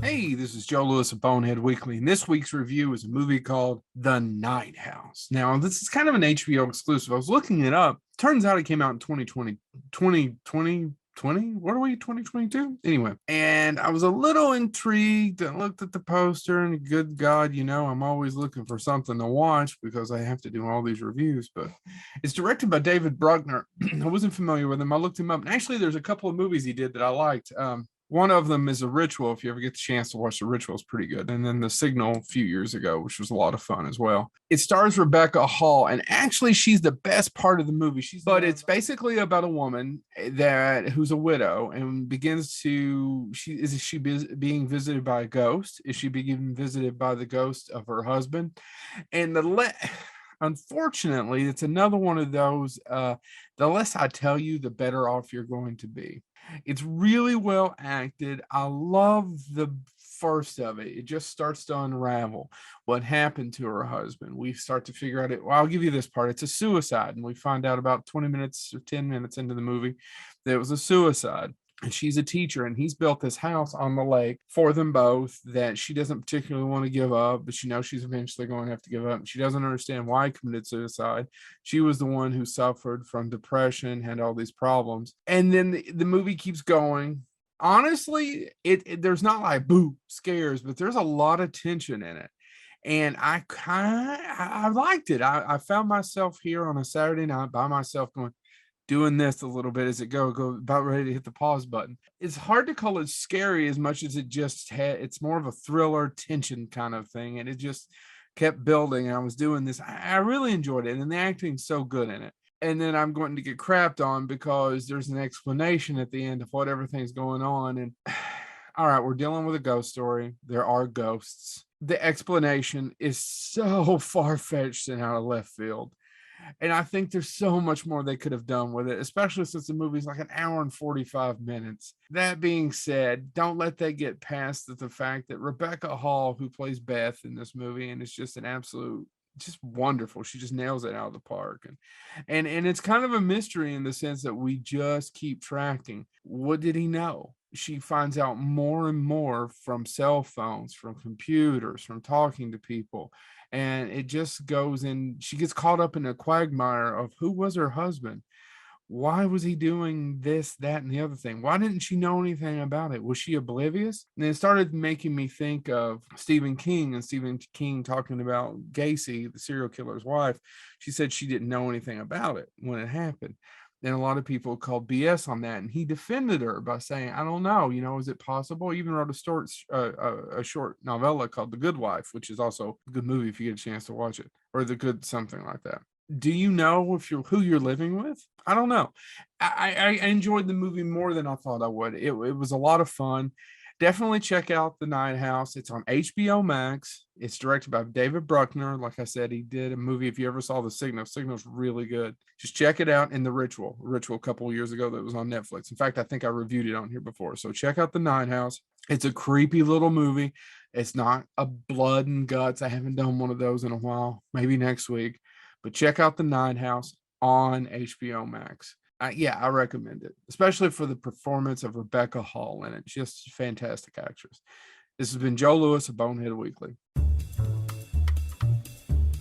Hey, this is Joe Lewis of Bonehead Weekly, and this week's review is a movie called The Night House. Now, this is kind of an HBO exclusive. I was looking it up. Turns out it came out in 2020. What are we, 2022? Anyway, and I was a little intrigued. I looked at the poster, and good God, I'm always looking for something to watch because I have to do all these reviews. But it's directed by David Bruckner. I wasn't familiar with him. I looked him up, and actually, there's a couple of movies he did that I liked. One of them is A Ritual. If you ever get the chance to watch The Ritual, it's pretty good. And then The Signal a few years ago, which was a lot of fun as well. It stars Rebecca Hall, and actually, she's the best part of the movie. But it's basically about a woman who's a widow and being visited by a ghost? Is she being visited by the ghost of her husband? And unfortunately, it's another one of those. The less I tell you, the better off you're going to be. It's really well acted. I love the first of it. It just starts to unravel what happened to her husband. We start to figure out it. Well, I'll give you this part. It's a suicide, and we find out about 20 minutes or 10 minutes into the movie that it was a suicide. And she's a teacher, and he's built this house on the lake for them both that she doesn't particularly want to give up, but she knows she's eventually going to have to give up. She doesn't understand why he committed suicide. She was the one who suffered from depression, had all these problems. And then the movie keeps going. Honestly, there's not like boo scares, but there's a lot of tension in it. And I liked it. I found myself here on a Saturday night by myself going, doing this a little bit as it go about ready to hit the pause button. It's hard to call it scary as much as it's more of a thriller tension kind of thing. And it just kept building. And I was doing this. I really enjoyed it. And the acting's so good in it. And then I'm going to get crapped on because there's an explanation at the end of what everything's going on. And all right, we're dealing with a ghost story. There are ghosts. The explanation is so far-fetched and out of left field. And I think there's so much more they could have done with it, especially since the movie's like an hour and 45 minutes. That being said, don't let that get past the fact that Rebecca Hall, who plays Beth in this movie, and it's just an absolute, just wonderful. She just nails it out of the park. And it's kind of a mystery in the sense that we just keep tracking. What did he know? She finds out more and more from cell phones, from computers, from talking to people. And it just goes in, she gets caught up in a quagmire of who was her husband? Why was he doing this, that, and the other thing? Why didn't she know anything about it? Was she oblivious? And it started making me think of Stephen King and Stephen King talking about Gacy, the serial killer's wife. She said she didn't know anything about it when it happened. And a lot of people called BS on that. And he defended her by saying, I don't know, is it possible? He even wrote a short novella called The Good Wife, which is also a good movie if you get a chance to watch it, or The Good something like that. Do you know who you're living with? I don't know. I enjoyed the movie more than I thought I would. It was a lot of fun. Definitely check out The Night House. It's on HBO Max. It's directed by David Bruckner. Like I said, he did a movie. If you ever saw The Signal, Signal's really good. Just check it out. In The Ritual a couple of years ago that was on Netflix. In fact, I think I reviewed it on here before. So check out The Night House. It's a creepy little movie. It's not a blood and guts. I haven't done one of those in a while. Maybe next week. But check out The Night House on HBO Max. I recommend it, especially for the performance of Rebecca Hall in it. Just a fantastic actress. This has been Joe Lewis of Bonehead Weekly.